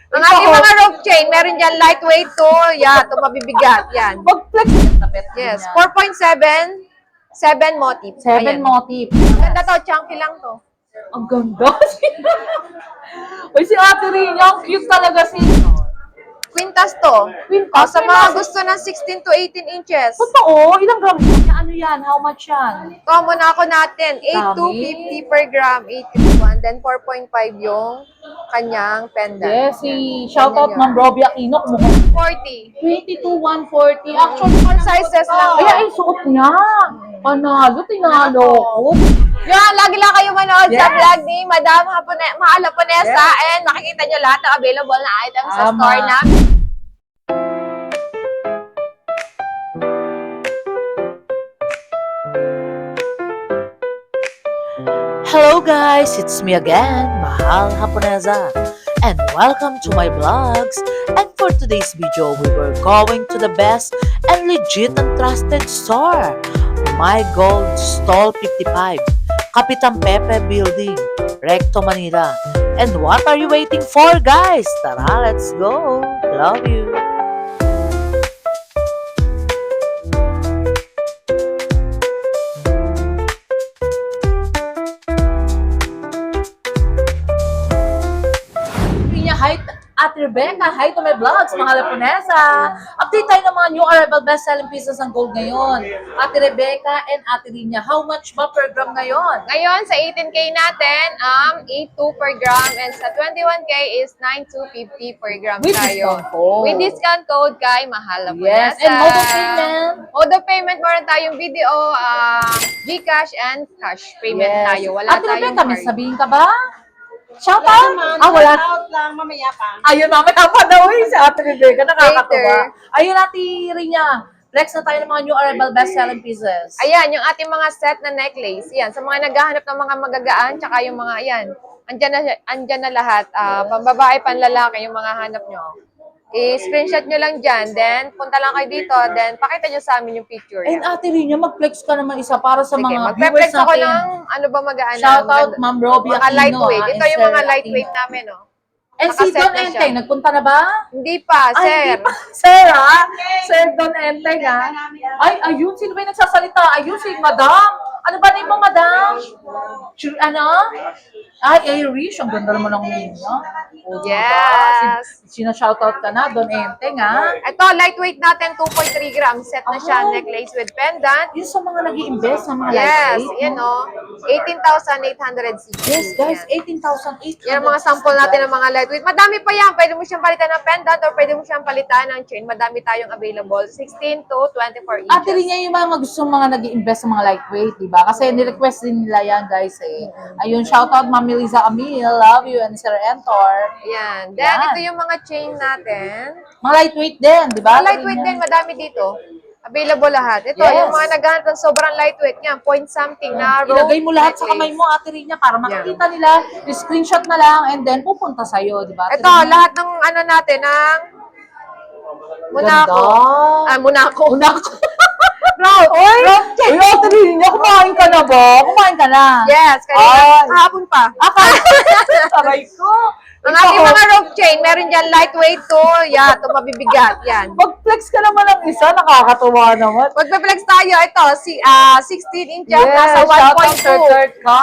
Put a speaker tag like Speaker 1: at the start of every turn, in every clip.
Speaker 1: Ang ating mga rope chain, meron dyan lightweight to, to mabibigat. Yan.
Speaker 2: Mag-flex.
Speaker 1: Yes, 4.7, 7 motif.
Speaker 2: 7
Speaker 1: Ayan.
Speaker 2: motif.
Speaker 1: Ganda to, chunky lang to.
Speaker 2: Ang ganda. Uy, si Ate Rina, ang cute talaga si...
Speaker 1: Quintas to.
Speaker 2: Quintas?
Speaker 1: Sa mga gusto ng 16 to 18 inches.
Speaker 2: Totoo? Ilang gram yan? Ano yan? How much yan?
Speaker 1: Common ako natin, 8 to
Speaker 2: Dami.
Speaker 1: 50 per gram, 8 to 1, then 4.5 yung kanyang pendant.
Speaker 2: Yes, si shoutout Ma'am Robbie Aquino.
Speaker 1: 40.
Speaker 2: 20 to 140. Actually,
Speaker 1: All sizes lang.
Speaker 2: kaya ay suot niya. Panalo, tinalo ko.
Speaker 1: Yan, lagi lang kayo manood sa
Speaker 2: Yes.
Speaker 1: vlog ni Madam Mahal Japonesa and makikita nyo lahat ng available na items sa
Speaker 2: Tama.
Speaker 1: store namin.
Speaker 3: Hello guys, it's me again, Mahal Japonesa, and welcome to my vlogs. And for today's video, we were going to the best and legit and trusted store, My Gold Stall 55, Kapitan Pepe Building, Recto, Manila. And what are you waiting for, guys? Tara, let's go. Love you.
Speaker 2: Hi, Ate Rebecca. Hi to my vlogs, mga Lapunesa. Update tayo ng mga new arrival best-selling pieces ng gold ngayon. Ate Rebecca and Ate Rina, how much ba per gram ngayon?
Speaker 1: Ngayon, sa 18K natin, 8.2 per gram and sa 21K is 9.250 per gram
Speaker 2: With
Speaker 1: tayo.
Speaker 2: discount code.
Speaker 1: With discount code kay Mahal
Speaker 2: Yes,
Speaker 1: Japonesa.
Speaker 2: and mode of payment.
Speaker 1: Mode of payment, meron tayong video, Gcash and cash payment tayo. Wala
Speaker 2: Ate
Speaker 1: tayong
Speaker 2: Rebecca, may
Speaker 1: card.
Speaker 2: sabihin ka ba? Shout out? Wala.
Speaker 4: Out lang, mamaya pa.
Speaker 2: Ayun, mamaya pa daw si Ate Rebecca. Nakakatuwa.
Speaker 1: Later.
Speaker 2: Ayun, Ate Rina. Flex na tayo ng mga new arrival best-selling pieces.
Speaker 1: Ayan, yung ating mga set na necklace. Yan, sa mga naghahanap ng mga magagaan, tsaka yung mga, ayan, andyan na lahat. Pambabae, panlalaki, yung mga hanap nyo. I-screenshot nyo lang dyan, then punta lang kayo dito, then pakita nyo sa amin yung picture.
Speaker 2: And Ate Rina, mag-flex ka naman isa para sa
Speaker 1: Sige,
Speaker 2: mga
Speaker 1: magpe-flex
Speaker 2: viewers
Speaker 1: ako
Speaker 2: natin.
Speaker 1: ng ano ba magaan na.
Speaker 2: Shout out, Ma'am Robbie
Speaker 1: Mga
Speaker 2: Aquino,
Speaker 1: lightweight. Ito
Speaker 2: and
Speaker 1: yung mga
Speaker 2: Sir
Speaker 1: lightweight
Speaker 2: Aquino.
Speaker 1: namin, oh.
Speaker 2: And si
Speaker 1: Nakaset
Speaker 2: Don
Speaker 1: na siya.
Speaker 2: Enteng, nagpunta na ba?
Speaker 1: Hindi pa,
Speaker 2: Ay,
Speaker 1: sir.
Speaker 2: hindi pa. Sir, ha? Sir Don Enteng, ha? Ay, ayun, sino ba yung nagsasalita? Ayun, si Madam. Ano ba na yung Madam? Ano? Ay, Irish. Ang ganda naman ng name niya. O, diba?
Speaker 1: Yes.
Speaker 2: Sina-shoutout ka na, Don Enteng, ha?
Speaker 1: Ito, lightweight natin, 2.3 grams. Set na siya, necklace with pendant.
Speaker 2: Yun sa mga nag-i-invest sa mga
Speaker 1: Yes,
Speaker 2: lightweight.
Speaker 1: yan o. 18,800 CC.
Speaker 2: Yes, guys,
Speaker 1: Yan.
Speaker 2: 18,800.
Speaker 1: Yan ang mga sample natin ng mga lightweight. Madami pa yan. Pwede mo siyang palitan ng pendant or pwede mo siyang palitan ng chain. Madami tayong available. 16 to 24 inches.
Speaker 2: Ate rin niya yung mga gusto mga nag-i-invest sa mga lightweight, di ba? Kasi ni-request din nila yan, guys, eh. Ayun, shoutout Ma'am Melissa Camille, love you, and Sir Entor.
Speaker 1: Yan. Then,
Speaker 2: Yan.
Speaker 1: ito yung mga chain natin.
Speaker 2: Mga lightweight din, di ba?
Speaker 1: Mga lightweight din, madami dito. Available lahat. Ito,
Speaker 2: Yes.
Speaker 1: yung mga naghahanap ng sobrang lightweight niya, point something na rope.
Speaker 2: Ilagay mo lahat sa
Speaker 1: necklace.
Speaker 2: kamay mo, Ate Rina, para makikita nila, screenshot na lang, and then pupunta sa'yo, di ba? Ate
Speaker 1: Ito,
Speaker 2: Rina?
Speaker 1: lahat ng ano natin, ng Monaco.
Speaker 2: Ganda.
Speaker 1: Monaco.
Speaker 2: Monaco.
Speaker 1: Rope.
Speaker 2: Oy, Ate Rina, kumain ka na ba? Kumain ka na?
Speaker 1: Yes,
Speaker 2: Ay.
Speaker 1: kanina. Kahapon pa.
Speaker 2: Aray ko.
Speaker 1: Ang ating mga rope chain, meron dyan lightweight to, to mabibigat. Yan.
Speaker 2: Mag-flex ka naman ng isa, nakakatuwa naman.
Speaker 1: Magpe-flex tayo. Ito, 16 inches, nasa
Speaker 2: shout out Sir
Speaker 1: 1.2.
Speaker 2: Third ka.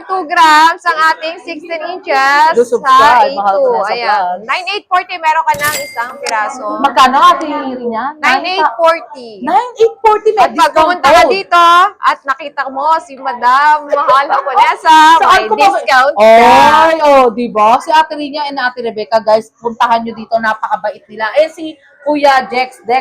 Speaker 1: 1.2 grams ang ating 16 inches
Speaker 2: Do subscribe,
Speaker 1: sa
Speaker 2: mahal ko
Speaker 1: A2.
Speaker 2: na sa
Speaker 1: Ayan.
Speaker 2: vlogs.
Speaker 1: 9,840 meron ka ng isang piraso.
Speaker 2: Magkano Ate Rina?
Speaker 1: 9,840.
Speaker 2: 9,840 may
Speaker 1: At pag
Speaker 2: discount
Speaker 1: pumunta ka
Speaker 2: code.
Speaker 1: dito at nakita mo si Madam Mahal Japonesa, may discount ka.
Speaker 2: Ay, di ba? Si Ate Rina and Ate Rebecca, guys, puntahan nyo dito, napakabait nila. Eh, si Kuya Dexter,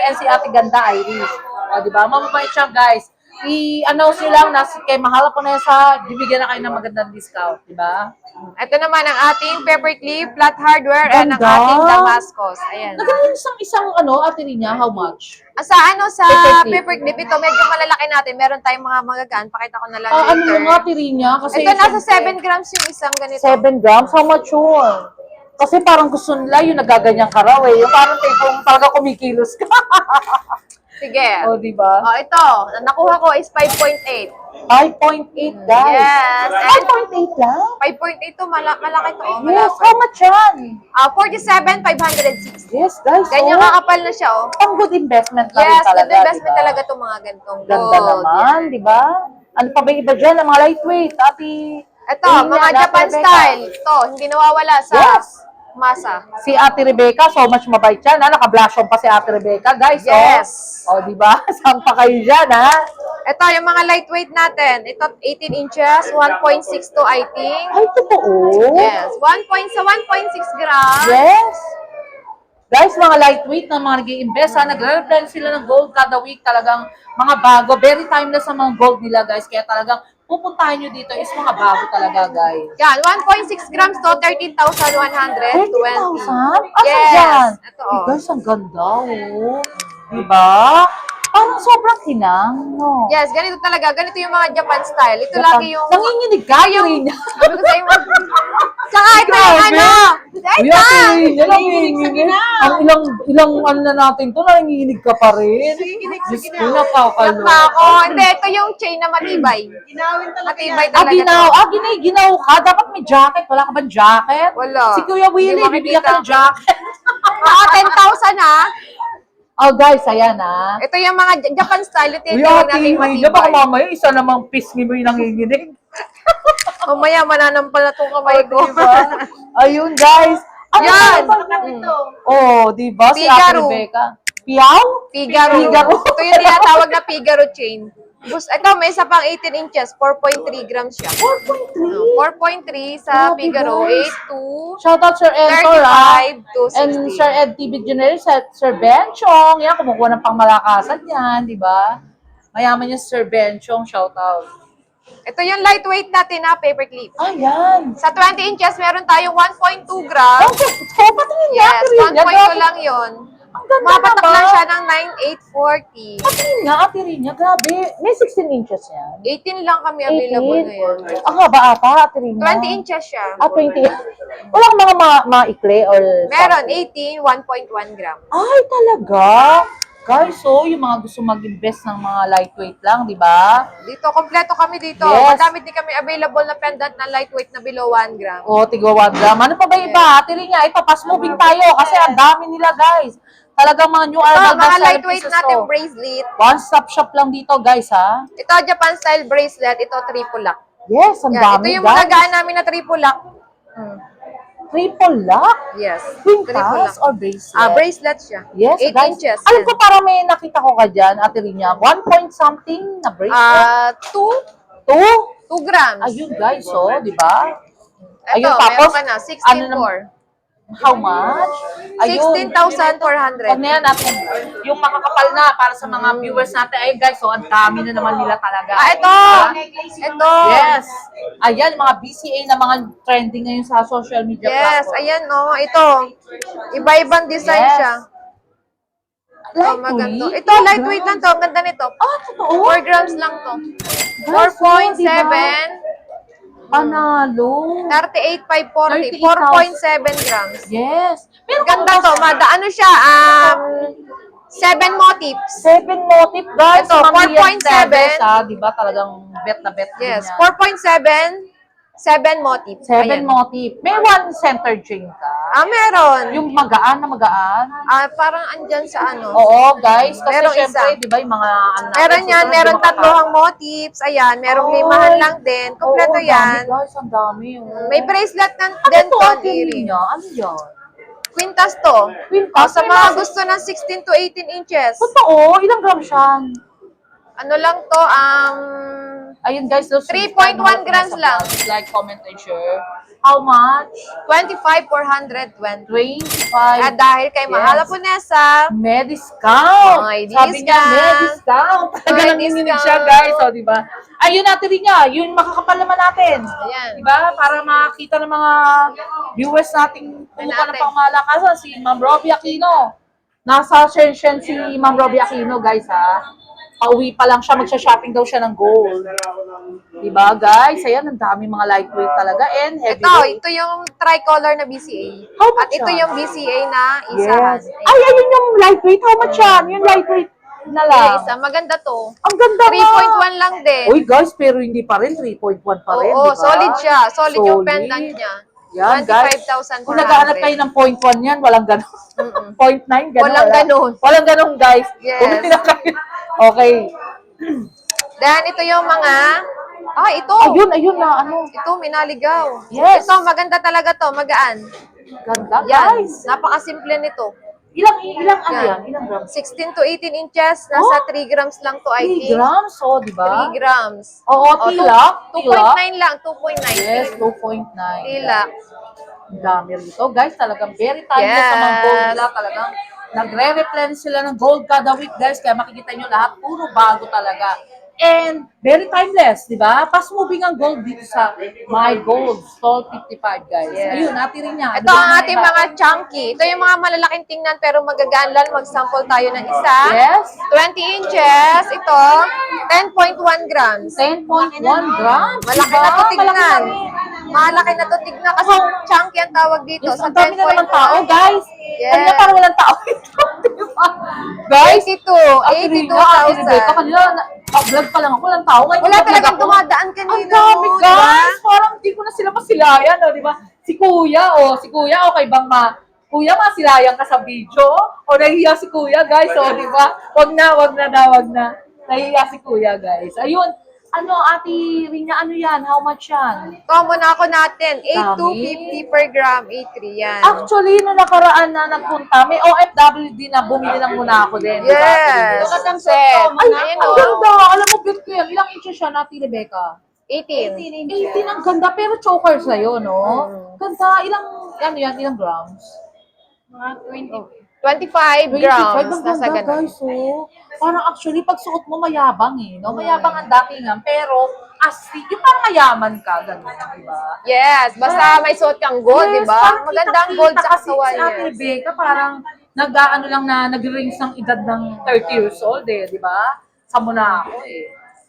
Speaker 2: and si Ate Ganda Irish. Di ba? Mamabait siya, guys. I-announce nyo lang na kay Mahal Japonesa, bibigyan na kayo ng magandang discount, di ba?
Speaker 1: Ito naman ang ating paperclip, flat hardware, and ang
Speaker 2: Ganda.
Speaker 1: ating Damascus. Ayan.
Speaker 2: Nagkano isang Ate Rina, how much?
Speaker 1: Sa
Speaker 2: Paperclip.
Speaker 1: paperclip, ito medyo malalaki natin. Meron tayong mga magagaan. Pakita ko na lang
Speaker 2: Ano
Speaker 1: later.
Speaker 2: yung Ate Rina? Kasi
Speaker 1: Ito, nasa
Speaker 2: syempre,
Speaker 1: 7 grams yung isang ganito.
Speaker 2: 7 grams? How much yun? Kasi parang gusto nila yung nagaganyan ka raw eh. Yung parang tipong talaga kumikilos ka.
Speaker 1: Sige.
Speaker 2: O, di ba?
Speaker 1: Oh, ito. Ang nakuha ko is 5.8.
Speaker 2: 5.8, guys.
Speaker 1: Yes.
Speaker 2: 5.8 lang?
Speaker 1: 5.8 to, malaki to. Oh,
Speaker 2: Yes,
Speaker 1: malaki.
Speaker 2: how much yan?
Speaker 1: 47,560.
Speaker 2: Yes, guys.
Speaker 1: Ganyan
Speaker 2: oh.
Speaker 1: kakapal na siya, oh.
Speaker 2: Pang good investment na rin
Speaker 1: Yes,
Speaker 2: talaga,
Speaker 1: good investment
Speaker 2: diba?
Speaker 1: talaga itong mga ganitong
Speaker 2: Ganda
Speaker 1: gold.
Speaker 2: naman, di ba? Ano pa ba yung iba dyan? Ang mga lightweight, ati...
Speaker 1: Ito,
Speaker 2: Ayun
Speaker 1: mga
Speaker 2: yan, Ate
Speaker 1: Japan
Speaker 2: Rebecca.
Speaker 1: style. Ito, hindi nawawala sa
Speaker 2: Yes.
Speaker 1: masa.
Speaker 2: Si Ate Rebecca, so much mabait yan, ha? Naka-blush on pa si Ate Rebecca, guys.
Speaker 1: Yes.
Speaker 2: O, di ba? Saan pa kayo dyan, ha?
Speaker 1: Ito, yung mga lightweight natin. Ito, 18 inches, 1.62 I think.
Speaker 2: Ay, totoo?
Speaker 1: Yes, 1.6 grams.
Speaker 2: Yes. Guys, mga lightweight na mga nag-i-invest, ha? Nagre-replenish sila ng gold kada week. Talagang mga bago. Very timeless sa mga gold nila, guys. Kaya talagang pupuntahan nyo dito is mga bago talaga, guys.
Speaker 1: Yan, 1.6 grams to 13,120.
Speaker 2: 30,000? Asan
Speaker 1: Yes.
Speaker 2: dyan?
Speaker 1: Ito,
Speaker 2: Eh,
Speaker 1: oh.
Speaker 2: guys, ang ganda, oh. Diba? Parang sobrang hinang, no?
Speaker 1: Yes, ganito talaga. Ganito yung mga Japan style. Ito
Speaker 2: Japan.
Speaker 1: lagi yung...
Speaker 2: Nanginginig ka, Irene.
Speaker 1: Sabi ko sa'yo, tsaka ito yung
Speaker 2: Grabe.
Speaker 1: ano. Ay,
Speaker 2: Kuya, Irene, nanginginig. Ang ilang ano na natin to, nanginginig ka pa rin. Diyos ko, nakakalo.
Speaker 1: Ako. Hindi, ito yung chain na matibay. Matibay talaga
Speaker 2: Ginaw.
Speaker 1: to.
Speaker 2: Ginaw ka. Dapat may jacket. Wala ka ba jacket?
Speaker 1: Wala.
Speaker 2: Si Kuya Willie,
Speaker 1: Hindi
Speaker 2: bibigyan ka ng
Speaker 1: makikita.
Speaker 2: jacket.
Speaker 1: Mga 10,000 ha.
Speaker 2: Oh, guys, ayan, ha.
Speaker 1: Ito yung mga Japan style. Ito yung
Speaker 2: Kuya,
Speaker 1: tinawag natin
Speaker 2: Irene, baka
Speaker 1: matibay.
Speaker 2: mamaya isa namang pisngi mo yung nanginginig.
Speaker 1: Mamaya mananampal na itong kamay ko.
Speaker 2: Diba? Ayun, guys. Ano
Speaker 1: Yan.
Speaker 2: ito? Oh, di ba? Si Ate
Speaker 1: Figaro.
Speaker 2: Rebecca. Piaw?
Speaker 1: Figaro.
Speaker 2: Figaro.
Speaker 1: Ito yung tinatawag na Figaro chain. Ito, may isa pang 18 inches. 4.3 grams siya.
Speaker 2: 4.3?
Speaker 1: 4.3 sa
Speaker 2: Grabe,
Speaker 1: Figaro.
Speaker 2: guys.
Speaker 1: 8 to
Speaker 2: Shoutout Sir Entor, ha?
Speaker 1: 35 to 60.
Speaker 2: And Sir Ed TV General, Sir Benchong. Yan, kumukuha ng pangmalakasan yan, di ba? Mayaman yung Sir Benchong, shoutout.
Speaker 1: Ito yung lightweight natin na paperclip.
Speaker 2: Ayan.
Speaker 1: Sa 20 inches, meron tayong 1.2 grams.
Speaker 2: So, patingin niya,
Speaker 1: Yes,
Speaker 2: Ate Rina.
Speaker 1: 1.2 lang yon.
Speaker 2: Ang ganda
Speaker 1: Mapatak
Speaker 2: naman.
Speaker 1: lang siya ng 9,840.
Speaker 2: Patingin nga, Ate Rina. Grabe. May 16 inches yan.
Speaker 1: 18 lang kami available
Speaker 2: 18.
Speaker 1: ngayon.
Speaker 2: Ang haba ata, Ate Rina.
Speaker 1: 20 inches siya.
Speaker 2: 20. Wala kang mga maikli or...
Speaker 1: Meron,
Speaker 2: something?
Speaker 1: 18, 1.1 grams.
Speaker 2: Ay, talaga? Guys, so, yung mga gusto mag-invest ng mga lightweight lang, di ba?
Speaker 1: Dito, kompleto kami dito.
Speaker 2: Yes.
Speaker 1: Madami din kami available na pendant na lightweight na below 1 gram.
Speaker 2: O, tigwa 1 gram. Ano pa ba iba? Ate Rina, ito, fast moving tayo kasi ang dami nila, guys. Talagang mga new
Speaker 1: Ito,
Speaker 2: arrival
Speaker 1: mga
Speaker 2: selling
Speaker 1: lightweight
Speaker 2: pieces
Speaker 1: natin
Speaker 2: to.
Speaker 1: bracelet.
Speaker 2: One-stop shop lang dito, guys, ha?
Speaker 1: Ito, Japan style bracelet. Ito, triple lock.
Speaker 2: Yes, ang
Speaker 1: Yan,
Speaker 2: dami,
Speaker 1: ito yung
Speaker 2: guys.
Speaker 1: magagaan namin na triple lock.
Speaker 2: Triple lock?
Speaker 1: Yes.
Speaker 2: Twin
Speaker 1: Triple
Speaker 2: pass
Speaker 1: lock.
Speaker 2: or bracelet?
Speaker 1: Bracelet siya.
Speaker 2: Yes,
Speaker 1: 8
Speaker 2: guys.
Speaker 1: inches.
Speaker 2: Alam ko para may nakita ko ka dyan, Ate Rina, 1 point something na bracelet.
Speaker 1: 2
Speaker 2: 2?
Speaker 1: grams.
Speaker 2: Ayun, guys, so, di ba?
Speaker 1: Ito,
Speaker 2: Ayun,
Speaker 1: meron ka na. 16.4.
Speaker 2: How much?
Speaker 1: 16,400.
Speaker 2: Pag na yan natin, yung makakapal na para sa mga viewers natin. Ayun, guys, so, ang dami na naman nila talaga.
Speaker 1: Ito. Ito.
Speaker 2: Yes. Ayan, mga BCA na mga trending ngayon sa social media
Speaker 1: Yes,
Speaker 2: platform.
Speaker 1: ayan, no. Ito. Iba-ibang design
Speaker 2: Yes.
Speaker 1: siya. Ito, maganda. Ito, lightweight lang to. Ang ganda nito.
Speaker 2: Ah, totoo?
Speaker 1: 4 grams lang to.
Speaker 2: Guys,
Speaker 1: 4.7.
Speaker 2: Panalo.
Speaker 1: 38,540.
Speaker 2: 38,000.
Speaker 1: 4.7 grams.
Speaker 2: Yes. Pero
Speaker 1: Ganda to. Ano siya? 7 motifs.
Speaker 2: 7 motif, guys.
Speaker 1: Ito,
Speaker 2: Mga
Speaker 1: 4.7.
Speaker 2: sellers, ha? Diba talagang bet na bet din
Speaker 1: Yes,
Speaker 2: yan.
Speaker 1: 4.7. 7 motifs.
Speaker 2: 7
Speaker 1: Ayan.
Speaker 2: motif. May one center chain ka.
Speaker 1: Meron.
Speaker 2: Yung magaan na magaan.
Speaker 1: Parang andyan sa ano.
Speaker 2: Oo, guys. Kasi
Speaker 1: Merong
Speaker 2: syempre,
Speaker 1: isa.
Speaker 2: di ba, yung mga...
Speaker 1: Meron yan, meron tatlong motifs. Ayan, merong limahan lang din. Kompleto yan.
Speaker 2: Dami, guys. Ang dami. Oh.
Speaker 1: May bracelet ng
Speaker 2: Ano
Speaker 1: din
Speaker 2: to,
Speaker 1: to,
Speaker 2: Ate Rina? Ano yan?
Speaker 1: Quintas to.
Speaker 2: Quintas?
Speaker 1: Sa
Speaker 2: May
Speaker 1: mga
Speaker 2: mga-
Speaker 1: gusto ng 16 to 18 inches.
Speaker 2: Totoo? Ilang grams yan?
Speaker 1: Ano lang to,
Speaker 2: Ayun, guys.
Speaker 1: 3.1 grams lang.
Speaker 2: Like, comment, and share. How much?
Speaker 1: 25,420.
Speaker 2: 25.
Speaker 1: Dahil kay Mahala Punesa,
Speaker 2: Mediscount.
Speaker 1: May
Speaker 2: Sabi niya,
Speaker 1: discount.
Speaker 2: Mediscount. Talaga
Speaker 1: May
Speaker 2: nanginginig
Speaker 1: discount.
Speaker 2: siya, guys. O, diba? Ayun natin rin niya. Yun, makakapal naman natin.
Speaker 1: Ayan.
Speaker 2: Diba? Para makita ng mga viewers nating kumuha ng
Speaker 1: natin.
Speaker 2: pangmalakasan. Si Ma'am Robbie Aquino. Nasa Shenzhen si Ma'am Robbie Aquino, guys, ha? Pauwi pa lang siya. Magsha-shopping daw siya ng gold. Diba, guys? Ayan, ang dami mga lightweight talaga. And heavyweight.
Speaker 1: ito yung tricolor na BCA.
Speaker 2: How
Speaker 1: At
Speaker 2: much
Speaker 1: ito
Speaker 2: yan?
Speaker 1: yung BCA na isahan.
Speaker 2: Yes. Ay, ayun yung lightweight. How much yan? Yung lightweight. na
Speaker 1: Yung
Speaker 2: lang.
Speaker 1: isa, maganda to.
Speaker 2: Ang ganda nga.
Speaker 1: 3.1 lang din.
Speaker 2: Uy guys, pero hindi pa rin. 3.1 pa rin,
Speaker 1: Oo,
Speaker 2: di ba?
Speaker 1: solid siya. Solid yung
Speaker 2: Solid.
Speaker 1: pendant niya.
Speaker 2: Yan, guys.
Speaker 1: 25,400.
Speaker 2: Kung naghahanap kayo ng 0.1 yan, walang ganon. 0.9, ganon.
Speaker 1: Walang
Speaker 2: wala.
Speaker 1: ganon.
Speaker 2: Walang ganon, guys.
Speaker 1: Yes.
Speaker 2: Bumili na kayo. Okay.
Speaker 1: Then, ito yung mga... ito.
Speaker 2: Ayun na, ano.
Speaker 1: Ito, minaligaw.
Speaker 2: Yes.
Speaker 1: Ito, maganda talaga to. Magaan.
Speaker 2: Ganda,
Speaker 1: Yan.
Speaker 2: guys.
Speaker 1: Napakasimple nito.
Speaker 2: Ilang ano
Speaker 1: Yan.
Speaker 2: yan? Ilang grams?
Speaker 1: 16 to 18 inches. Nasa 3 grams lang to, I
Speaker 2: 3
Speaker 1: think.
Speaker 2: grams, di ba?
Speaker 1: 3 grams.
Speaker 2: Oo, tilak.
Speaker 1: 2.9 lang. 2.9.
Speaker 2: Yes, 2.9.
Speaker 1: Tilak.
Speaker 2: Ang dami rito. Guys, talagang very timeless
Speaker 1: Yes.
Speaker 2: sa mga gold nila. Talagang nagre-replenish sila ng gold kada week, guys. Kaya makikita nyo lahat, puro bago talaga. And very timeless, di ba? Fast moving ang gold dito sa My Gold, Stall 55, guys.
Speaker 1: Yes.
Speaker 2: Ayun, natin rin niya.
Speaker 1: Ito ang ating mga chunky. Ito yung mga malalaking tingnan pero magagaan lang. Mag-sample tayo ng isa.
Speaker 2: Yes.
Speaker 1: 20 inches. Ito, 10.1 grams.
Speaker 2: 10.1 grams.
Speaker 1: Malaki
Speaker 2: diba?
Speaker 1: na to tignan.
Speaker 2: Malaki na rin.
Speaker 1: Malaki na to tignan kasi chunky ang tawag dito.
Speaker 2: Yes,
Speaker 1: Sa
Speaker 2: ang dami na naman
Speaker 1: 10.1.
Speaker 2: tao, guys.
Speaker 1: Yes.
Speaker 2: Kanina parang walang tao ito, diba? Guys,
Speaker 1: 82,000.
Speaker 2: Kanina, vlog pa lang ako, walang tao. Ngayon,
Speaker 1: Wala
Speaker 2: nag-vlog
Speaker 1: talagang
Speaker 2: ako.
Speaker 1: dumadaan
Speaker 2: Ang
Speaker 1: kanina.
Speaker 2: dami,
Speaker 1: no,
Speaker 2: guys.
Speaker 1: diba?
Speaker 2: Parang hindi ko na sila masilayan, di ba? Si Kuya, okay bang Kuya, masilayan ka sa video? O nahihiya si Kuya, guys, di ba? Wag na. Nahihiya si Kuya, guys. Ayun, Ate Rina, ano yan? How much yan?
Speaker 1: Common ako natin.
Speaker 2: Dami.
Speaker 1: 8,250 per gram. 8,3 yan.
Speaker 2: Actually, nung nakaraan na nagpunta, may OFW din na bumili lang muna ako din. di ba, Ate Rina?
Speaker 1: Yes. Ang set.
Speaker 2: Ay,
Speaker 1: Ayan
Speaker 2: ang
Speaker 1: o.
Speaker 2: ganda. Alam mo, bet ko yan. Ilang inches siya, Ate Rebecca?
Speaker 1: 18.
Speaker 2: 18 ang ganda, pero choker sa'yo, no?
Speaker 1: Mm.
Speaker 2: Ganda, ilang grams?
Speaker 1: 25 grams.
Speaker 2: Ang
Speaker 1: Nasa
Speaker 2: ganda,
Speaker 1: ganun.
Speaker 2: guys, oh. Parang actually, pag suot mo, mayabang no? Mayabang ang datingan, pero asli, yung parang mayaman ka, gano'n, di ba?
Speaker 1: Yes. Basta may suot kang gold, di ba?
Speaker 2: parang
Speaker 1: Maganda ang gold sa
Speaker 2: kasi
Speaker 1: katawan
Speaker 2: si Ate
Speaker 1: niya.
Speaker 2: Rebecca, parang nag-ano lang na, nag-rings ng edad ng 30 years old, di ba? Samo na ako,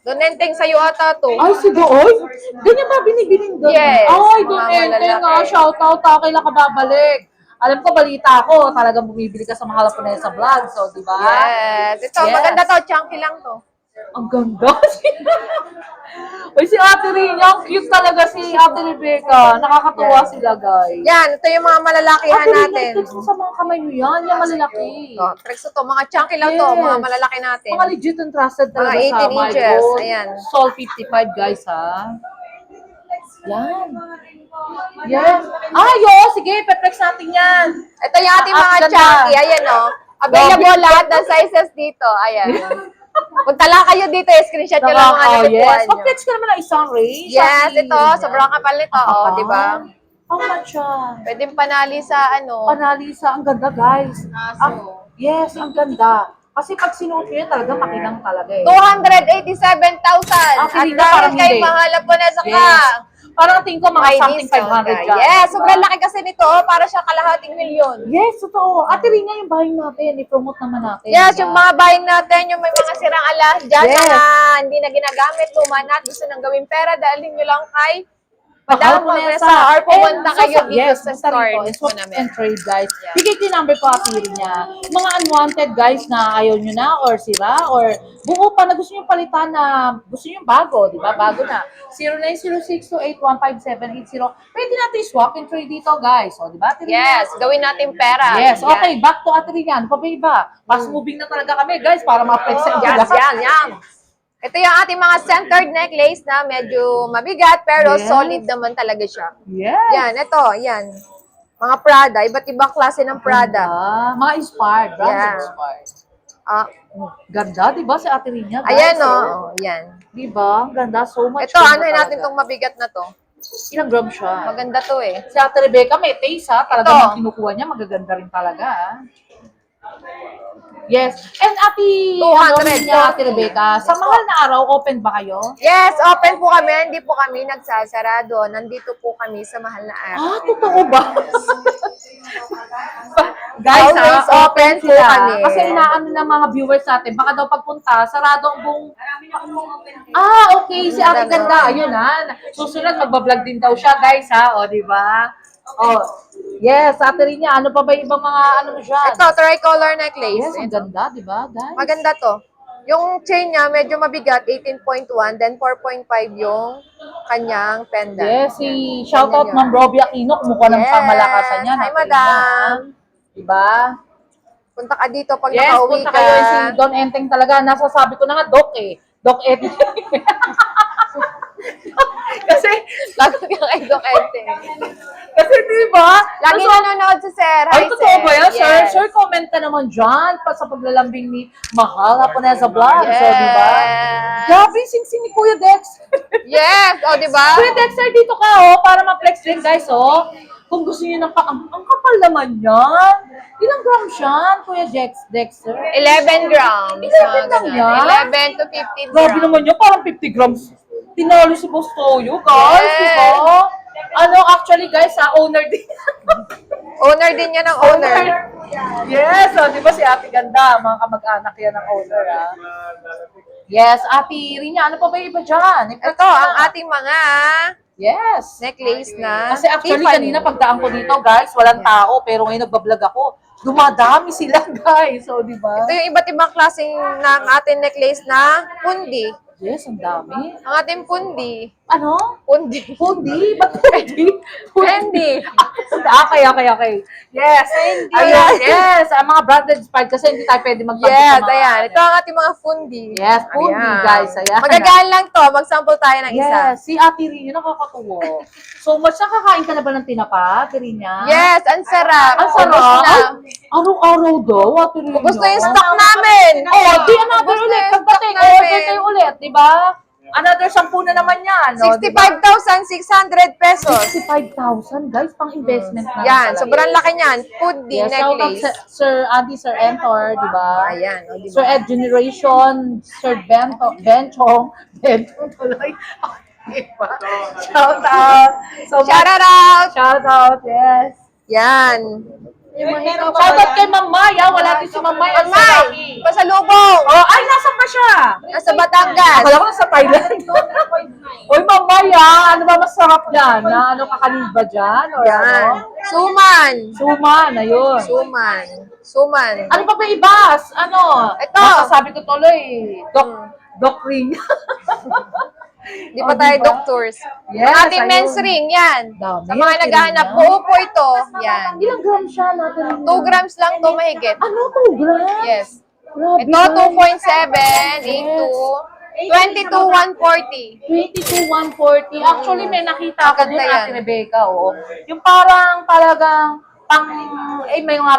Speaker 1: Donenteng sa'yo ata to.
Speaker 2: Ay, si Dooy? Ganyan ba binibiling doon?
Speaker 1: Yes,
Speaker 2: Ay,
Speaker 1: mga
Speaker 2: Donente nga.
Speaker 1: malalaki.
Speaker 2: Shoutout, kailan ka babalik? Alam ko, balita ko, talagang bumibili ka sa Mahal Punesa vlog, so, di ba?
Speaker 1: Yes. Ito,
Speaker 2: Yes.
Speaker 1: maganda to. Chunky lang to.
Speaker 2: Ang ganda. Uy, si Ate Rina, ang cute talaga si Ate Rebecca. Nakakatuwa
Speaker 1: Yes.
Speaker 2: sila, guys.
Speaker 1: Yan. Ito yung mga malalakihan
Speaker 2: Ate Rina,
Speaker 1: natin.
Speaker 2: i-text mo sa mga kamay nyo yan. Yung malalaki.
Speaker 1: Oh, tricks to. Mga chunky lang to.
Speaker 2: Yes.
Speaker 1: Mga malalaki natin.
Speaker 2: Mga legit and trusted talaga
Speaker 1: Mga 18
Speaker 2: sa My
Speaker 1: inches.
Speaker 2: Gold.
Speaker 1: Ayan.
Speaker 2: Sol 55, guys, ha? Yan. Yes. Sige, pe-flex natin yan.
Speaker 1: Ito yung ating mga
Speaker 2: Ganda.
Speaker 1: chunky. Ayan o. Available lahat ng sizes dito. Ayan. Punta lang kayo dito. Screenshot nyo lang mga nakukuha
Speaker 2: Yes.
Speaker 1: nyo.
Speaker 2: Pag-flex ka naman ng isang range.
Speaker 1: Yes, ito. Sobrang kapal nito. O, di ba?
Speaker 2: How much yan?
Speaker 1: Pwedeng panali sa ano.
Speaker 2: Analisa, ang ganda, guys. Yes, ang ganda. Kasi pag sinuot nyo yan, talaga makinang talaga eh.
Speaker 1: 287,000. At
Speaker 2: Actually,
Speaker 1: dahil
Speaker 2: parang
Speaker 1: kay
Speaker 2: hindi.
Speaker 1: Mahal Punesa ka.
Speaker 2: Yes. Parang tingin ko mga
Speaker 1: May
Speaker 2: something
Speaker 1: discount
Speaker 2: 500
Speaker 1: ka.
Speaker 2: dyan.
Speaker 1: Yes,
Speaker 2: diba?
Speaker 1: sobrang laki kasi nito. Para siya kalahating milyon.
Speaker 2: Yes, totoo. Ate Rina, yung bahay natin, i-promote naman natin.
Speaker 1: Yes,
Speaker 2: diba?
Speaker 1: yung mga bayan natin, yung may mga sirang alas dyan
Speaker 2: Yes.
Speaker 1: na hindi na ginagamit, lumanat, gusto nang gawin pera, dalhin nyo lang kay
Speaker 2: Mahal
Speaker 1: Madam Punesa
Speaker 2: Punesa.
Speaker 1: or pumunta
Speaker 2: And
Speaker 1: kayo
Speaker 2: so,
Speaker 1: dito
Speaker 2: yes,
Speaker 1: sa
Speaker 2: punta
Speaker 1: store
Speaker 2: rito.
Speaker 1: mismo
Speaker 2: Swap
Speaker 1: namin.
Speaker 2: and trade, guys.
Speaker 1: Yeah.
Speaker 2: Bigay ko yung number po, Ate Rina. Mga unwanted, guys, na ayaw nyo na or sira or buo pa na gusto nyo palitan na gusto nyo bago, di ba? Bago na. 0906281570. Pwede natin swap and trade dito, guys. O, di ba, Ate Rina?
Speaker 1: Yes, gawin natin pera.
Speaker 2: Yes,
Speaker 1: Yan.
Speaker 2: okay. Back to Ate Rina. Ano pa ba iba? Fast moving na talaga kami, guys, para ma-flex
Speaker 1: Oh, yan. Ito yung ating mga centered necklace na medyo mabigat pero
Speaker 2: Yes.
Speaker 1: solid naman talaga siya.
Speaker 2: Yes.
Speaker 1: Yan, ito, yan. Mga Prada, iba't ibang klase ng Prada.
Speaker 2: Mga inspired, brands
Speaker 1: Yeah.
Speaker 2: inspired.
Speaker 1: Ah,
Speaker 2: Ganda, di ba, si Ate Rina? guys?
Speaker 1: ayan o, yan.
Speaker 2: Di ba? Ang ganda, so much.
Speaker 1: Ito,
Speaker 2: ganda
Speaker 1: ano natin
Speaker 2: talaga.
Speaker 1: tong mabigat na to.
Speaker 2: Ilang gram siya?
Speaker 1: Maganda to eh.
Speaker 2: Si Ate Rebecca may taste ha.
Speaker 1: Ito.
Speaker 2: Talagang kinukuha niya, magaganda rin talaga ha. Yes. And Ate,
Speaker 1: 200
Speaker 2: niya, Ate Rebecca, sa mahal na araw, open ba kayo?
Speaker 1: Yes, open po kami. Hindi po kami nagsasarado. Nandito po kami sa mahal na araw.
Speaker 2: Ah, totoo ba? Guys,
Speaker 1: Always open po
Speaker 2: sila.
Speaker 1: kami.
Speaker 2: Kasi inaano ng mga viewers natin, baka daw pagpunta, sarado ang buong... Okay, si Ate Ganda, ayun ha. Susunod, magbablog din daw siya, guys ha. O, di ba? O, Yes, Ate Rina, ano pa ba yung ibang mga ano mo dyan?
Speaker 1: Ito, tricolor necklace.
Speaker 2: Yes, ang ganda, di ba, guys?
Speaker 1: Maganda to. Yung chain niya, medyo mabigat, 18.1, then 4.5 yung kanyang pendant.
Speaker 2: Yes, si shoutout
Speaker 1: Ganyan
Speaker 2: Ma'am Robbie Aquino, kumukuha ng
Speaker 1: Yes.
Speaker 2: pamalakasan niya.
Speaker 1: Hi,
Speaker 2: Ate Rina,
Speaker 1: madam.
Speaker 2: Diba?
Speaker 1: Punta ka dito pag
Speaker 2: Yes,
Speaker 1: nakauwi
Speaker 2: punta
Speaker 1: ka.
Speaker 2: kayo si Don Enteng talaga. Nasasabi ko na nga, Doc eh. Doc Enteng. kasi,
Speaker 1: Lagi kang Edo Kente.
Speaker 2: kasi diba?
Speaker 1: Lagi nanonood si Sir. Hi,
Speaker 2: Ay, totoo ba yan, sir?
Speaker 1: Yes.
Speaker 2: Sir, comment ka naman dyan pa sa paglalambing ni Mahal Haponesa Vlog. So, diba?
Speaker 1: Yes.
Speaker 2: Grabe, sing-sing ni Kuya Dex.
Speaker 1: Yes. O, di ba?
Speaker 2: Kuya Dexter, dito ka, oh, para ma-flex din, guys, oh. Kung gusto niyo ng ang kapal naman yan. Ilang grams yan, Kuya Dexter?
Speaker 1: 11 grams.
Speaker 2: 11
Speaker 1: mga
Speaker 2: lang
Speaker 1: ganun.
Speaker 2: yan?
Speaker 1: 11 to 15
Speaker 2: Grabe
Speaker 1: grams.
Speaker 2: naman yan, parang 50 grams. Tinalo si Boss Toyo, guys,
Speaker 1: Yes.
Speaker 2: diba? Ano, actually, guys, owner din.
Speaker 1: Owner din yan ng owner.
Speaker 2: Yes, oh, di ba si Ate Ganda, mga kamag-anak yan ng owner, ah. Yes, Ate Rina, ano pa ba yung iba dyan?
Speaker 1: Ito, ang ating mga
Speaker 2: Yes.
Speaker 1: necklace na
Speaker 2: Kasi actually,
Speaker 1: Tiffany.
Speaker 2: kanina pagdaan ko dito, guys, walang tao, pero ngayon nagbablog ako. Dumadami sila, guys. So, di ba?
Speaker 1: Ito yung iba't ibang klaseng ng ating necklace na pundi.
Speaker 2: Yes, ang dami.
Speaker 1: Ang ating pundi.
Speaker 2: Ano?
Speaker 1: Pundi.
Speaker 2: Pundi? Ba't pundi?
Speaker 1: Pundi.
Speaker 2: Okay. Yes. Ayun, yes. Ang mga branded inspired kasi hindi tayo pwede magpapit
Speaker 1: Yes,
Speaker 2: sa mga-
Speaker 1: ayan. Ito ang ating mga pundi.
Speaker 2: Yes, pundi,
Speaker 1: Ayan.
Speaker 2: guys. Ayan.
Speaker 1: Magagaan lang to. Mag-sample tayo ng isa.
Speaker 2: Yes, si Ate Rina nakakatuwa. So much, nakakain ka na ba ng tinapa, Ate Rina?
Speaker 1: Yes, ang sarap.
Speaker 2: Ang sarap.
Speaker 1: Ubus na.
Speaker 2: Ay, araw-araw daw, Ate Rina.
Speaker 1: Ubus na yung stock namin.
Speaker 2: Oh, di another
Speaker 1: Ubus na
Speaker 2: ulit.
Speaker 1: yung stock
Speaker 2: Pagdating,
Speaker 1: namin.
Speaker 2: order kayo ulit, di ba? Another 10 na naman yan. No?
Speaker 1: 65,600 pesos.
Speaker 2: 65,000, guys, pang investment na.
Speaker 1: Yan,
Speaker 2: talaga.
Speaker 1: sobrrang laki niyan. Pundi
Speaker 2: Yes, shout out
Speaker 1: necklace.
Speaker 2: Sir Adi, Sir Entor, di ba?
Speaker 1: Ayan, o, di
Speaker 2: Sir
Speaker 1: ba?
Speaker 2: Ed Generation, Sir Bentong tuloy. Diba? Shout out. So,
Speaker 1: Shout out!
Speaker 2: Shout out, yes.
Speaker 1: Yan.
Speaker 2: Shout out kay Ma'am Maya. Wala din si Ma'am Maya.
Speaker 1: Amay! Pasalubong!
Speaker 2: Oh, ay, nasa pa siya?
Speaker 1: Nasa Batangas.
Speaker 2: Akala ko nasa Thailand. Uy, Ma'am Maya, ano ba masarap dyan? Na ano kakaliba dyan? Or
Speaker 1: Yan.
Speaker 2: ano?
Speaker 1: Suman.
Speaker 2: Suman, ayun.
Speaker 1: Suman. Suman.
Speaker 2: Ano pa ba ibas? Ano?
Speaker 1: Ito.
Speaker 2: Sabi ko tuloy, Doc Ring.
Speaker 1: Di pa
Speaker 2: Oh,
Speaker 1: tayo
Speaker 2: diba?
Speaker 1: doctors.
Speaker 2: Yes,
Speaker 1: Ang ating
Speaker 2: ayun.
Speaker 1: men's ring, yan.
Speaker 2: Dami,
Speaker 1: Sa mga
Speaker 2: ate
Speaker 1: naghahanap,
Speaker 2: rin
Speaker 1: buo po ito. Yan.
Speaker 2: Ilang grams siya natin?
Speaker 1: 2 grams lang to mahigit.
Speaker 2: Ano, 2 grams?
Speaker 1: Yes.
Speaker 2: Grabe,
Speaker 1: Ito,
Speaker 2: guys.
Speaker 1: 2.7 into 22,140.
Speaker 2: 22,140. Actually, may nakita ako
Speaker 1: Maganda
Speaker 2: din,
Speaker 1: yan.
Speaker 2: Ate Rebecca, oh. Yung parang talagang may mga,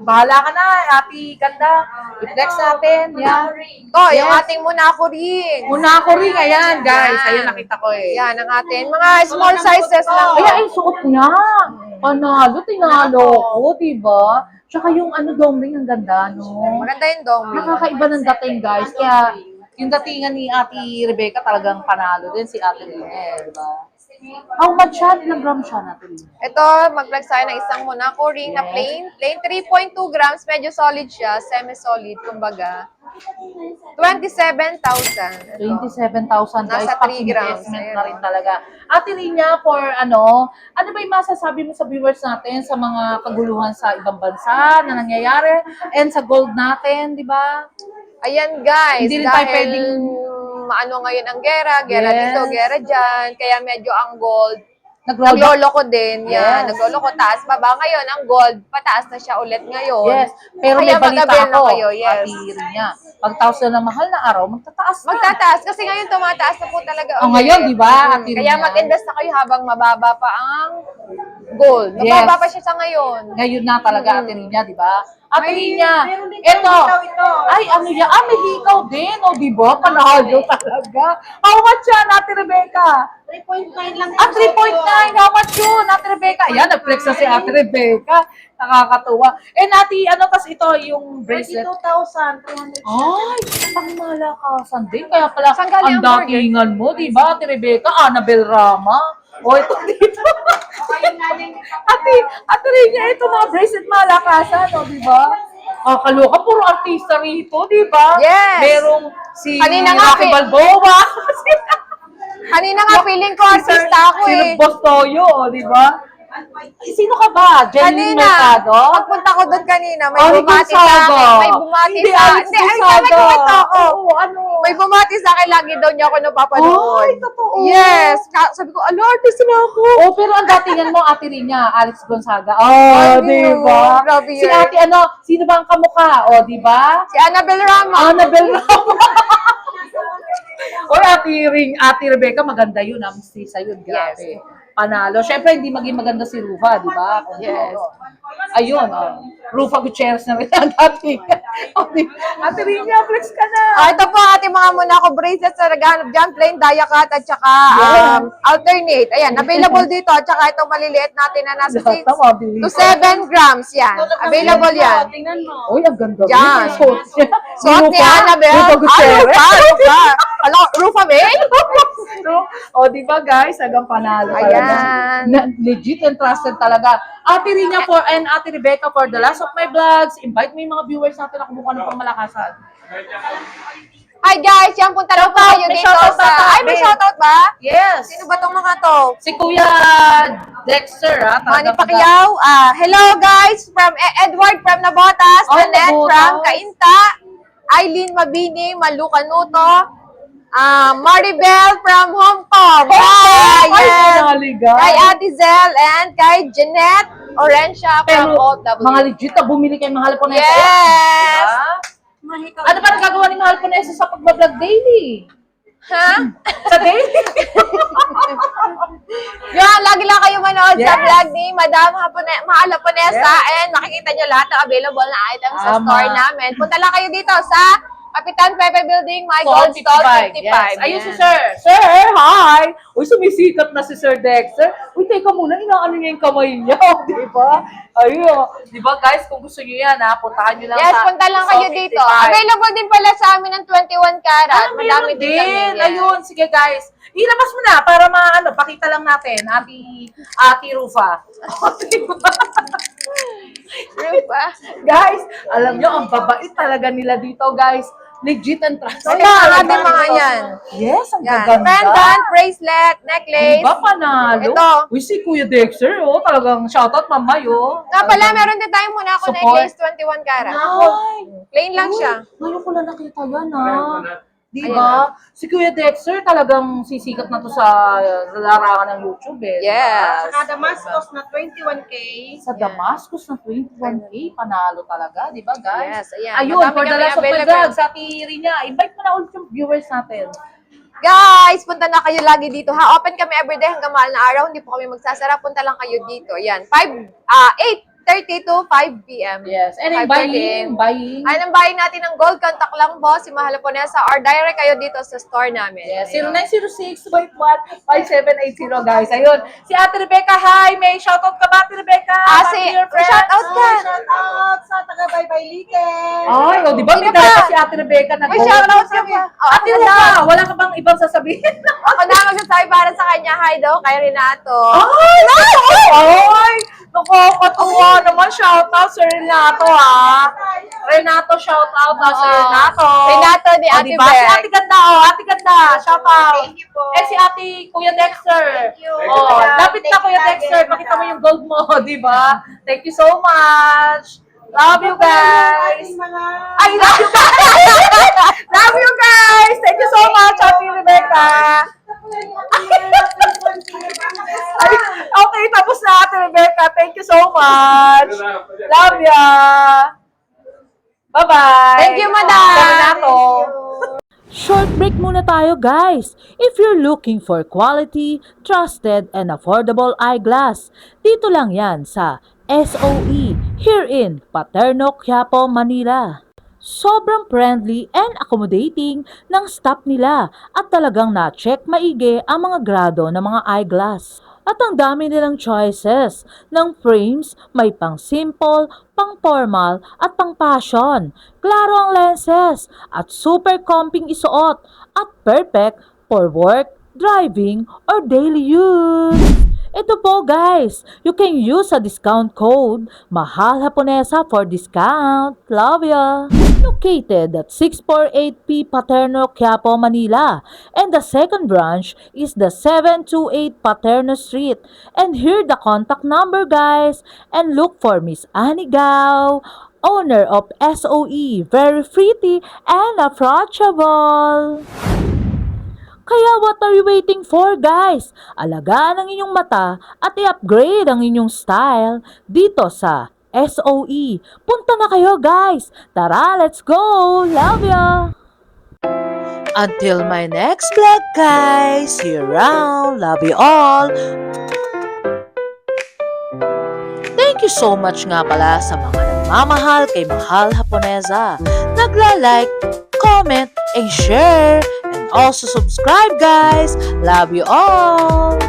Speaker 2: bahala ka na, Ate Ganda. I-flex natin, yan.
Speaker 1: Ito, yung
Speaker 2: Yes.
Speaker 1: ating Monaco ring.
Speaker 2: Una ko rin, ayan, guys.
Speaker 1: Yan.
Speaker 2: Ayan, nakita ko eh.
Speaker 1: Yan, ang ating mga small sizes lang.
Speaker 2: Kaya ay suot niya. Panalo, tinalo ko, diba? Tsaka yung dong ring, ang ganda, no?
Speaker 1: Maganda yung dong ring.
Speaker 2: Nakakaiba ng dating, guys. Kaya, yung datingan ni Ate Rebecca talagang panalo din si Ate Lina, diba? How much siya? Ilang grams siya natin?
Speaker 1: Ito, mag-flex tayo ng isang Monaco ring na plain. Plain 3.2 grams, medyo solid siya, semi-solid, kumbaga. 27,000. Ito.
Speaker 2: 27,000 guys.
Speaker 1: Nasa 3 grams.
Speaker 2: Investment
Speaker 1: Ayan.
Speaker 2: na rin talaga. Ate Rina, for ano ba yung masasabi mo sa viewers natin sa mga kaguluhan sa ibang bansa na nangyayari and sa gold natin, di ba?
Speaker 1: Ayan guys,
Speaker 2: Hindi rin tayo
Speaker 1: dahil
Speaker 2: pwedeng-
Speaker 1: maano ngayon ang gera
Speaker 2: Yes.
Speaker 1: dito, gera dyan, kaya medyo ang gold,
Speaker 2: Nag-roll back.
Speaker 1: nagloloko din, yan,
Speaker 2: Yes.
Speaker 1: nagloloko taas baba. Ngayon, ang gold, pataas na siya ulit ngayon.
Speaker 2: Yes. Pero
Speaker 1: Kaya
Speaker 2: may balita
Speaker 1: mag-avail na
Speaker 2: ako,
Speaker 1: kayo, yes.
Speaker 2: Ate Rina. Pag taos na ng mahal na araw, magtataas na.
Speaker 1: Magtataas, kasi ngayon tumataas na po talaga
Speaker 2: Oh,
Speaker 1: ulit.
Speaker 2: ngayon, di ba, Ate
Speaker 1: Kaya
Speaker 2: Rina?
Speaker 1: mag-invest na kayo habang mababa pa ang gold.
Speaker 2: Yes.
Speaker 1: Mababa pa siya sa ngayon.
Speaker 2: Ngayon na talaga, Ate Rina, di ba? Ate
Speaker 1: May-
Speaker 2: Rina,
Speaker 4: meron din
Speaker 2: ito.
Speaker 4: tayong ito.
Speaker 2: Ay, ano yan? May hikaw din, o di ba? Panalo talaga. How much yan, Ate Rebecca?
Speaker 4: 3.9 lang.
Speaker 2: 3.9. How much yun, Ate Rebecca? Ayan, nag-flex na si Ate Rebecca. Nakakatuwa. Eh, Nati, tas ito, yung bracelet.
Speaker 4: 32,300.
Speaker 2: Ay, pang malakasan din. Kaya pala,
Speaker 1: Saan galing
Speaker 2: ang
Speaker 1: ang burger?
Speaker 2: datingan mo, di ba, Ate Rebecca? Annabel Rama. O, ito dito. Ate Rina, ito mga bracelet malakasan, o, di ba? Kaloka, puro artista rito, di ba?
Speaker 1: Yes.
Speaker 2: Merong si
Speaker 1: Kanina nga,
Speaker 2: Rocky
Speaker 1: eh.
Speaker 2: Balboa.
Speaker 1: Kanina nga, feeling ko artista ako
Speaker 2: Si
Speaker 1: eh.
Speaker 2: Boss Toyo, o, di ba? Sino ka ba? Jeline Mercado?
Speaker 1: pagpunta ko doon kanina, may
Speaker 2: Alex
Speaker 1: bumati sa
Speaker 2: Gonzaga.
Speaker 1: akin. May bumati
Speaker 2: Hindi,
Speaker 1: sa
Speaker 2: Alex
Speaker 1: Hindi, ay,
Speaker 2: Gonzaga.
Speaker 1: may kwento ako.
Speaker 2: Oo, ano?
Speaker 1: May bumati sa akin, lagi daw niya ako napapanood.
Speaker 2: Ay, totoo.
Speaker 1: Yes. Sabi ko, artist na ako.
Speaker 2: Oh, pero ang datingan mo, ate rin niya, Alex Gonzaga.
Speaker 1: Ay,
Speaker 2: Oh, di ba?
Speaker 1: grabe
Speaker 2: Si
Speaker 1: yun.
Speaker 2: ate, sino ba ang kamukha? Oh, di ba?
Speaker 1: Si Annabel Rama.
Speaker 2: Annabel Rama. Oy, ate Rebecca, maganda yun. Mistisa yun, grabe. Panalo. Siyempre, hindi maging maganda si Rufa, di ba? Kung
Speaker 1: Yes.
Speaker 2: Ayun, Rufa Gutierrez na rin ang dating. Ate Rina, flex ka na.
Speaker 1: Ito po ating mga Monaco bracelets na naghanap dyan, plain dia cut at saka alternate. Ayan, available dito. At saka itong maliliit natin na nasa 6 to 7 grams yan. Available yan.
Speaker 4: Tingnan mo.
Speaker 2: Uy, ang ganda.
Speaker 1: Yan. Suot ni
Speaker 2: Rufa
Speaker 1: Annabel.
Speaker 2: Gutierrez.
Speaker 1: Rufa. Hello, Rufa May?
Speaker 2: O, di ba guys? Hanggang panalo.
Speaker 1: Ayan.
Speaker 2: Legit and trusted talaga. Ate Rina and Ate Rebecca for the last of my vlogs. Invite mo yung mga viewers natin na kumukuha ng pangmalakasan.
Speaker 1: Hi guys, yan punta lang po kayo
Speaker 2: May
Speaker 1: dito
Speaker 2: shoutout
Speaker 1: sa...
Speaker 2: ba,
Speaker 1: Ay, may
Speaker 2: babe?
Speaker 1: shoutout ba?
Speaker 2: Yes.
Speaker 1: Sino ba tong mga to?
Speaker 2: Si Kuya Dexter, ha?
Speaker 1: Manny Pacquiao. Hello guys, from Edward from Nabotas,
Speaker 2: Oh,
Speaker 1: Annette
Speaker 2: Nabotas.
Speaker 1: from Cainta, Eileen Mabini, Malucanuto, Maribel from Hong Kong. Hi!
Speaker 2: Ay,
Speaker 1: Yes.
Speaker 2: sinaliga.
Speaker 1: Kay Ate Zel and kay Jeanette Orencia from
Speaker 2: Pero,
Speaker 1: OW.
Speaker 2: mga legit na bumili kay Mahal Ponesa.
Speaker 1: Yes!
Speaker 2: Diba? Ano ba nagagawa ni Mahal Ponesa sa pag-vlog daily?
Speaker 1: Ha?
Speaker 2: Sa daily?
Speaker 1: Yan, lagi lang kayo manood sa
Speaker 2: Yes.
Speaker 1: vlog ni Madam Mahal Ponesa
Speaker 2: Yes.
Speaker 1: and makikita nyo lahat ng available na items sa
Speaker 2: Tama.
Speaker 1: store namin. Punta lang kayo dito sa Kapitan Pepe Building, My Gold Stall 55.
Speaker 2: Yes. Ayun
Speaker 1: Yan.
Speaker 2: si Sir. Sir, hi! Uy, sumisikat na si Sir Dexter. Uy, teka muna, inaano niya yung kamay niya. Di ba? Ayun. Di ba guys, kung gusto niyo yan, puntahan niyo lang
Speaker 1: Yes,
Speaker 2: sa
Speaker 1: punta lang kayo
Speaker 2: Soul
Speaker 1: dito.
Speaker 2: 55.
Speaker 1: Available din pala sa amin ng 21 karat.
Speaker 2: Ah,
Speaker 1: Madami
Speaker 2: meron
Speaker 1: din kami.
Speaker 2: din.
Speaker 1: yan.
Speaker 2: Ayun, sige guys. Ilabas mo na para pakita lang natin, Ate Rufa.
Speaker 1: Rufa.
Speaker 2: Guys, alam nyo, ang babait talaga nila dito, guys. Legit and trusted.
Speaker 1: Wala, ating mga yan.
Speaker 2: Yes, ang
Speaker 1: Yan.
Speaker 2: gaganda.
Speaker 1: Pendant, bracelet, necklace.
Speaker 2: Diba panalo?
Speaker 1: Ito.
Speaker 2: Uy, si Kuya Dexter, talagang shoutout mamay,
Speaker 1: Nga pala, meron din tayong muna ako
Speaker 2: Support.
Speaker 1: necklace 21 karat.
Speaker 2: Ay,
Speaker 1: Plain lang siya.
Speaker 2: ngayon ko lang nakita yan, Diba? Si Kuya Dexter talagang sisikat na to sa larangan ng YouTube, eh.
Speaker 1: Yes.
Speaker 4: Saka Damascus na 21K.
Speaker 2: Sa Damascus na 21K, panalo talaga, di ba guys?
Speaker 1: Yes, ayan.
Speaker 2: Ayun,
Speaker 1: Madami
Speaker 2: for the
Speaker 1: kami
Speaker 2: last of my
Speaker 1: available.
Speaker 2: vlog, sa Tiri niya, invite mo na ulit yung viewers natin.
Speaker 1: Guys, punta na kayo lagi dito ha. Open kami everyday hanggang mahal na araw. Hindi po kami magsasara. Punta lang kayo dito. Yan. 8:30 to 5 p.m.
Speaker 2: Yes, and then
Speaker 1: 5:30.
Speaker 2: buying.
Speaker 1: Ay, nang buying natin ng gold, contact lang po si Mahal Ponesa or direct kayo dito sa store namin.
Speaker 2: Yes, 0906-51-5780 guys. Ayun, si Ate Rebecca, hi! May shoutout ka ba, Ate Rebecca?
Speaker 1: Ah,
Speaker 2: Back
Speaker 1: si,
Speaker 2: to your friends.
Speaker 1: shout out ka.
Speaker 4: Shout out sa taga Baybay Liken.
Speaker 2: Ay, di ba may
Speaker 1: Sino
Speaker 2: dala
Speaker 1: pa?
Speaker 2: pa si Ate Rebecca na
Speaker 1: May
Speaker 2: gold?
Speaker 1: shout out ka ba? Oh,
Speaker 2: Ate
Speaker 1: ako
Speaker 2: Rebecca,
Speaker 1: na.
Speaker 2: wala ka bang ibang sasabihin?
Speaker 1: Ako na magsasabi para sa kanya. Hi daw, kay Renato.
Speaker 2: Ay, ay, nakakatuwa naman. Shout out Sir Renato, Renato, shout out Sir Renato.
Speaker 1: Renato ni Ate
Speaker 2: diba? Si
Speaker 1: Beck.
Speaker 2: Ate Ganda, Ate Ganda, shout out.
Speaker 4: Thank you po.
Speaker 2: Eh, si Ate Kuya Dexter.
Speaker 4: Thank you.
Speaker 2: Lapit na Kuya Dexter, pakita mo yung gold mo, di ba? Thank you so much. Love you guys.
Speaker 4: Ating mga...
Speaker 2: I love you guys. Love you guys. Thank you so much, Ate Rebecca. Ay, okay, tapos na Ate Rebecca. Thank you so much. Love ya. Bye-bye.
Speaker 1: Thank you, Madam.
Speaker 2: Sa Renato.
Speaker 3: Short break muna tayo guys! If you're looking for quality, trusted, and affordable eyeglass, dito lang yan sa SOE here in Paterno, Quiapo, Manila. Sobrang friendly and accommodating ng staff nila at talagang na-check maigi ang mga grado ng mga eyeglass. At ang dami nilang choices ng frames, may pang simple, pang formal at pang fashion. Klaro ang lenses at super comping isuot at perfect for work, driving, or daily use. Ito po guys, you can use a discount code Mahal Haponesa for discount. Love ya! located at 648P Paterno, Quiapo, Manila. And the second branch is the 728 Paterno Street. And here the contact number, guys. And look for Miss Annie Gao, owner of SOE, very pretty and approachable. Kaya what are you waiting for, guys? Alagaan ang inyong mata at i-upgrade ang inyong style dito sa SOE. Punta na kayo, guys! Tara, let's go! Love ya! Until my next vlog, guys! See you around! Love you all! Thank you so much nga pala sa mga nagmamahal kay Mahal Haponesa. Nagla-like, comment, and share. And also subscribe, guys. Love you all.